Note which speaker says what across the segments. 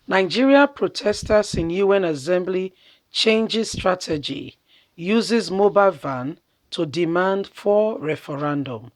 Speaker 1: Nigeria protesters in UN Assembly changes strategy, uses mobile van to demand for referendum.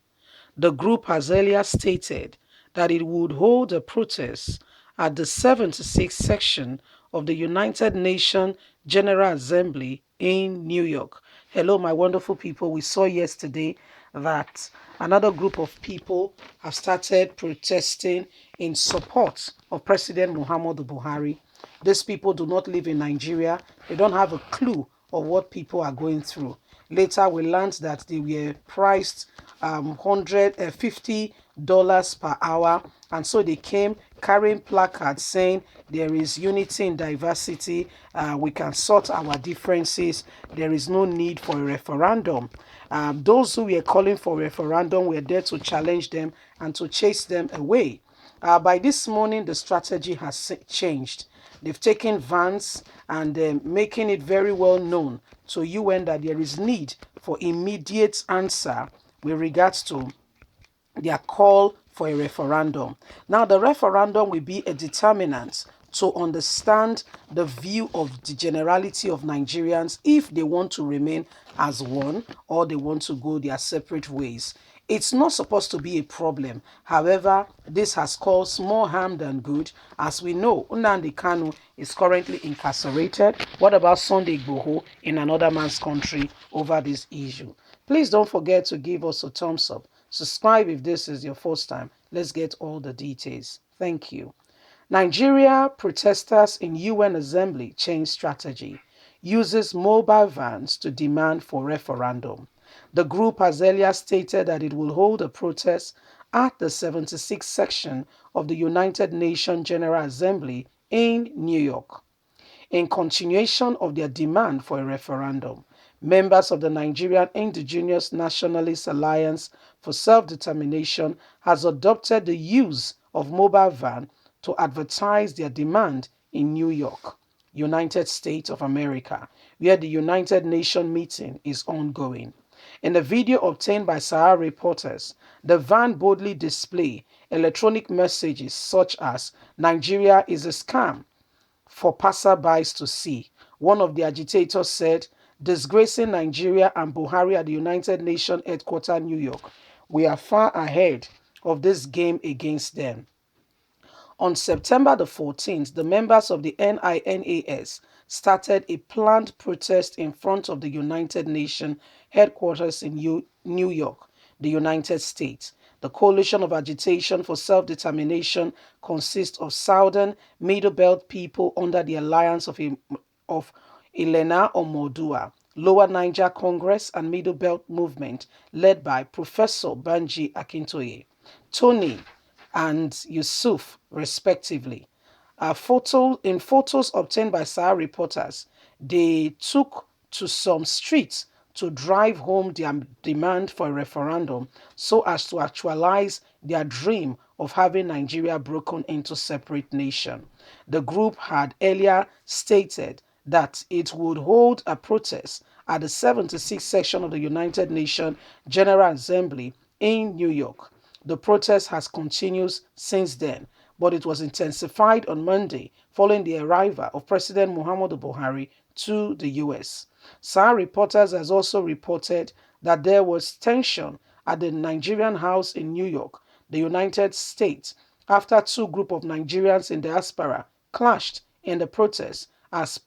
Speaker 1: The group has earlier stated that it would hold a protest at the 76th section of the United Nations General Assembly in New York. Hello, my wonderful people. We saw yesterday that another group of people have started protesting in support of President Muhammadu Buhari. These people do not live in Nigeria. They don't have a clue of what people are going through. Later, we learned that they were priced $150 per hour, and so they came carrying placards saying there is unity in diversity, we can sort our differences, there is no need for a referendum. Those who were calling for a referendum were there to challenge them and to chase them away. By this morning, the strategy has changed. They've taken vans and making it very well known to UN that there is need for immediate answer with regards to their call for a referendum. Now, the referendum will be a determinant to understand the view of the generality of Nigerians if they want to remain as one or they want to go their separate ways. It's not supposed to be a problem. However, this has caused more harm than good. As we know, Nnamdi Kanu is currently incarcerated. What about Sunday Igboho in another man's country over this issue? Please don't forget to give us a thumbs up. Subscribe if this is your first time. Let's get all the details. Thank you. Nigeria protesters in UN Assembly change strategy, uses mobile vans to demand for referendum. The group has earlier stated that it will hold a protest at the 76th section of the United Nations General Assembly in New York. In continuation of their demand for a referendum, members of the Nigerian Indigenous Nationalist Alliance for Self-Determination has adopted the use of mobile van to advertise their demand in New York, United States of America, where the United Nations meeting is ongoing. In a video obtained by Sahara reporters, the van boldly display electronic messages such as "Nigeria is a scam" for passerbys to see. One of the agitators said, "Disgracing Nigeria and Buhari at the United Nations headquarters, New York. We are far ahead of this game against them." On September the 14th, the members of the NINAS started a planned protest in front of the United Nations headquarters in New York, the United States. The coalition of agitation for self-determination consists of Southern Middle Belt people under the alliance of Elena Omodua, Lower Niger Congress and Middle Belt Movement led by Professor Banji Akintoye, Tony and Yusuf, respectively. In photos obtained by Sahara reporters, they took to some streets to drive home their demand for a referendum so as to actualize their dream of having Nigeria broken into separate nation. The group had earlier stated that it would hold a protest at the 76th section of the United Nations General Assembly in New York. The protest has continued since then, but it was intensified on Monday following the arrival of President Muhammadu Buhari to the U.S. Sahara reporters has also reported that there was tension at the Nigerian house in New York, the United States, after two groups of Nigerians in diaspora clashed in the protest as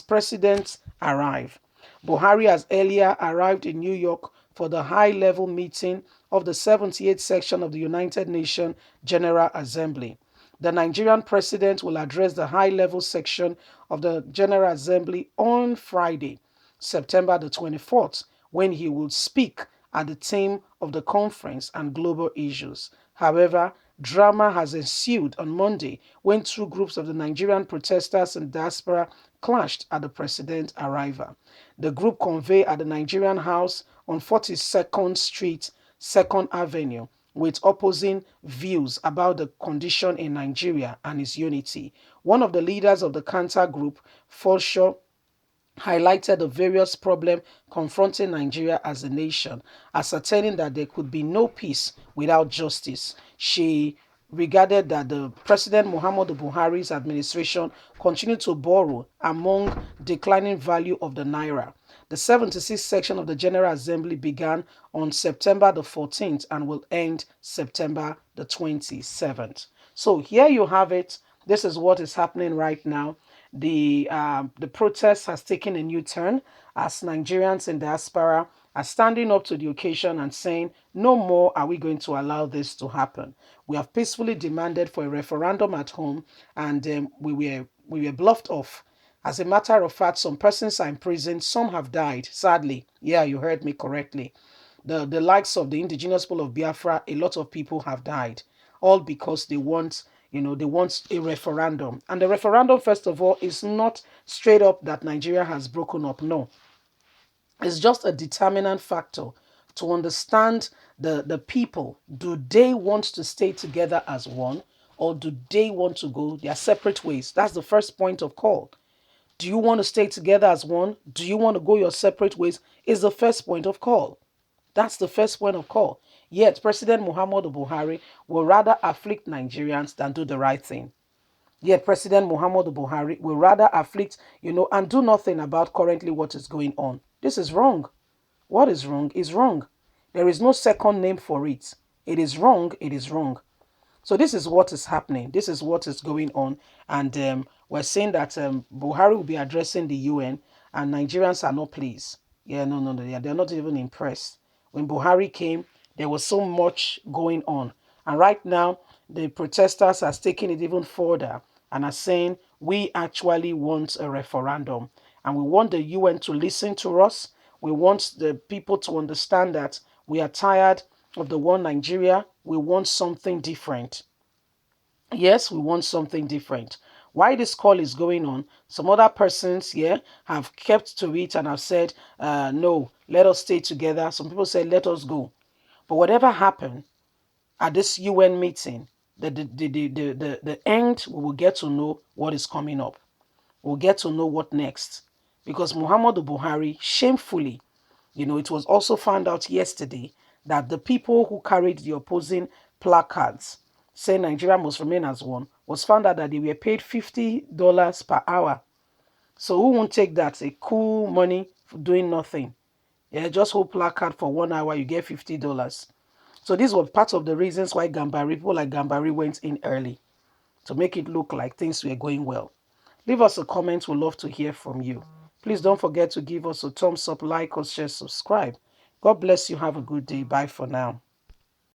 Speaker 1: presidents arrived. Buhari has earlier arrived in New York for the high-level meeting of the 78th section of the United Nations General Assembly. The Nigerian president will address the high-level section of the General Assembly on Friday, September the 24th, when he will speak at the theme of the conference and global issues. However, drama has ensued on Monday when two groups of the Nigerian protesters in diaspora clashed at the president's arrival. The group convened at the Nigerian House on 42nd Street, 2nd Avenue, with opposing views about the condition in Nigeria and its unity. One of the leaders of the counter group, Forshaw, highlighted the various problems confronting Nigeria as a nation, ascertaining that there could be no peace without justice. She regarded that the President Muhammadu Buhari's administration continued to borrow among declining value of the naira. The 76th section of the General Assembly began on September the 14th and will end September the 27th. So here you have it. This is what is happening right now. The protest has taken a new turn as Nigerians in diaspora are standing up to the occasion and saying, no more are we going to allow this to happen. We have peacefully demanded for a referendum at home, and we were bluffed off. As a matter of fact, some persons are in prison, some have died, sadly. Yeah, you heard me correctly. The likes of the indigenous people of Biafra, a lot of people have died, all because they want, they want a referendum. And the referendum, first of all, is not straight up that Nigeria has broken up. No, it's just a determinant factor to understand the people. Do they want to stay together as one, or do they want to go their separate ways? That's the first point of call. Do you want to stay together as one? Do you want to go your separate ways? Is the first point of call. That's the first point of call. Yet President Muhammadu Buhari will rather afflict Nigerians than do the right thing. Yet President Muhammadu Buhari will rather afflict, and do nothing about currently what is going on. This is wrong. What is wrong is wrong. There is no second name for it. It is wrong. It is wrong. So this is what is happening. This is what is going on. And we're saying that Buhari will be addressing the UN, and Nigerians are not pleased. Yeah, no, no, no. They're not even impressed. When Buhari came, there was so much going on. And right now, the protesters are taking it even further and are saying, we actually want a referendum. And we want the UN to listen to us. We want the people to understand that we are tired of the one Nigeria. We want something different. Yes, we want something different. Why this call is going on, some other persons here have kept to it and have said, no, let us stay together. Some people say, let us go. But whatever happened at this UN meeting, the end, we will get to know what is coming up. We'll get to know what next. Because Muhammadu Buhari, shamefully, it was also found out yesterday that the people who carried the opposing placards saying Nigeria must remain as one was found out that they were paid $50 per hour. So who won't take that? A cool money for doing nothing. Yeah, just hold placard for 1 hour, you get $50. So these were part of the reasons why people like Gambari went in early to make it look like things were going well. Leave us a comment. We'd love to hear from you. Please don't forget to give us a thumbs up, like or share, subscribe. God bless you. Have a good day. Bye for now.